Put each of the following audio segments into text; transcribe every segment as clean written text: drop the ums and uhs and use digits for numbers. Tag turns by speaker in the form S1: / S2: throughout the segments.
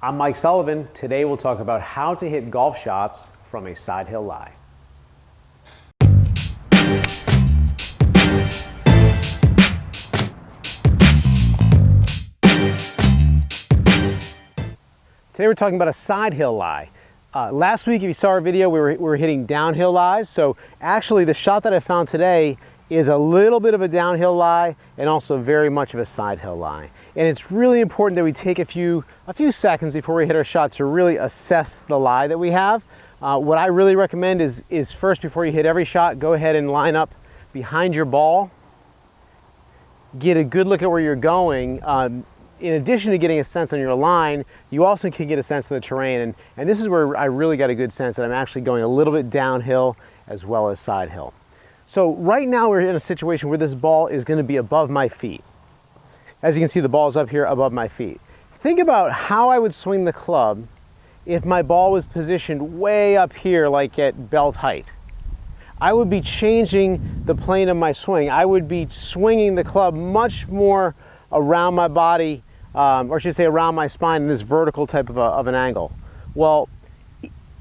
S1: I'm Mike Sullivan. Today we'll talk about how to hit golf shots from a side hill lie. Today we're talking about a side hill lie. Last week, if you saw our video, we were hitting downhill lies. So actually the shot that I found today is a little bit of a downhill lie and also very much of a side hill lie. And it's really important that we take a few seconds before we hit our shots to really assess the lie that we have. What I really recommend is first, before you hit every shot, go ahead and line up behind your ball. Get a good look at where you're going. In addition to getting a sense on your line, you also can get a sense of the terrain. And this is where I really got a good sense that I'm actually going a little bit downhill as well as side hill. So right now we're in a situation where this ball is going to be above my feet. As you can see, the ball is up here above my feet. Think about how I would swing the club if my ball was positioned way up here, like at belt height. I would be changing the plane of my swing. I would be swinging the club much more around my body, or I should say around my spine in this vertical type of an angle. Well,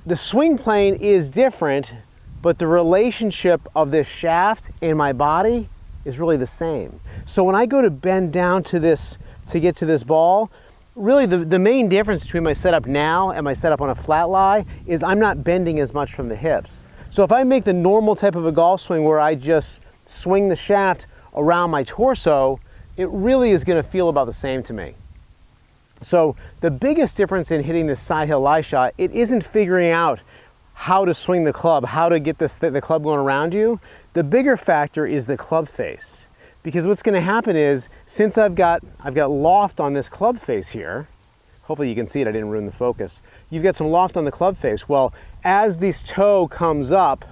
S1: the swing plane is different, but the relationship of this shaft and my body is really the same. So when I go to bend down to this, to get to this ball, really the main difference between my setup now and my setup on a flat lie is I'm not bending as much from the hips. So if I make the normal type of a golf swing where I just swing the shaft around my torso, it really is going to feel about the same to me. So the biggest difference in hitting this side hill lie shot, it isn't figuring out how to swing the club, how to get the club going around you. The bigger factor is the club face. Because what's going to happen is, since I've got loft on this club face here, hopefully you can see it, I didn't ruin the focus. You've got some loft on the club face. Well, as this toe comes up,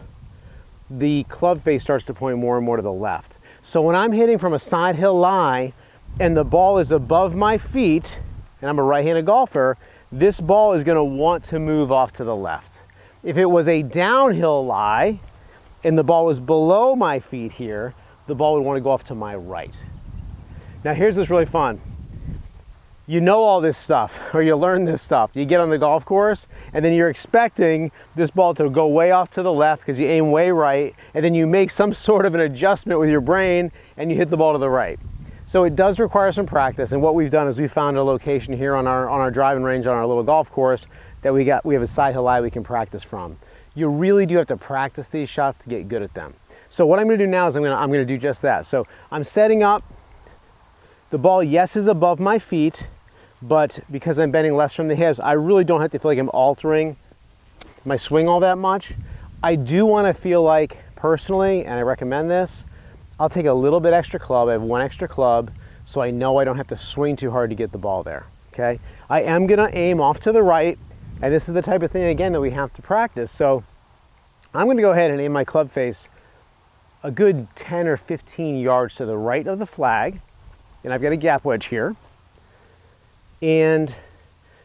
S1: the club face starts to point more and more to the left. So when I'm hitting from a side hill lie and the ball is above my feet, and I'm a right-handed golfer, this ball is going to want to move off to the left. If it was a downhill lie and the ball was below my feet here, the ball would want to go off to my right. Now here's what's really fun. You know all this stuff, or you learn this stuff. You get on the golf course and then you're expecting this ball to go way off to the left because you aim way right, and then you make some sort of an adjustment with your brain and you hit the ball to the right. So it does require some practice, and what we've done is we found a location here on our driving range on our little golf course that we have a side hill lie we can practice from. You really do have to practice these shots to get good at them. So what I'm going to do now is I'm going to do just that. So I'm setting up. The ball, yes, is above my feet, but because I'm bending less from the hips, I really don't have to feel like I'm altering my swing all that much. I do want to feel like, personally, and I recommend this, I'll take a little bit extra club. I have one extra club, so I know I don't have to swing too hard to get the ball there, okay? I am going to aim off to the right. And this is the type of thing, again, that we have to practice. So I'm going to go ahead and aim my club face a good 10 or 15 yards to the right of the flag. And I've got a gap wedge here. And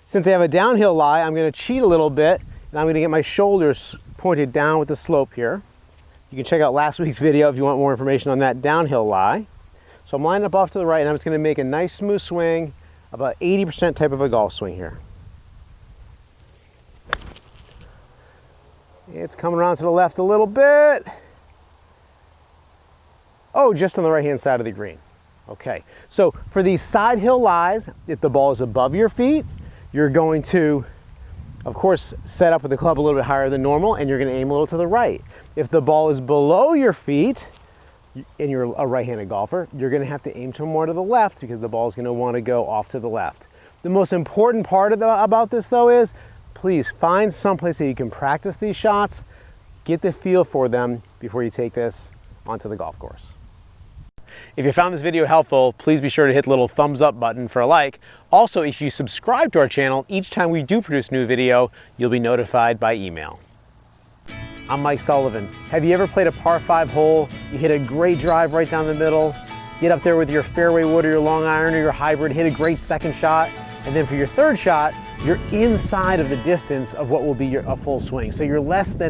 S1: since I have a downhill lie, I'm going to cheat a little bit. And I'm going to get my shoulders pointed down with the slope here. You can check out last week's video if you want more information on that downhill lie. So I'm lining up off to the right, and I'm just going to make a nice smooth swing, about 80% type of a golf swing here. It's coming around to the left a little bit. Oh, just on the right-hand side of the green. Okay, so for these side hill lies, if the ball is above your feet, you're going to, of course, set up with the club a little bit higher than normal, and you're going to aim a little to the right. If the ball is below your feet, and you're a right-handed golfer, you're going to have to aim to more to the left because the ball is going to want to go off to the left. The most important part about this, though, is please find someplace that you can practice these shots, get the feel for them before you take this onto the golf course. If you found this video helpful, please be sure to hit the little thumbs up button for a like. Also, if you subscribe to our channel, each time we do produce a new video, you'll be notified by email. I'm Mike Sullivan. Have you ever played a par 5 hole? You hit a great drive right down the middle, get up there with your fairway wood or your long iron or your hybrid, hit a great second shot, and then for your third shot, you're inside of the distance of what will be a full swing. So you're less than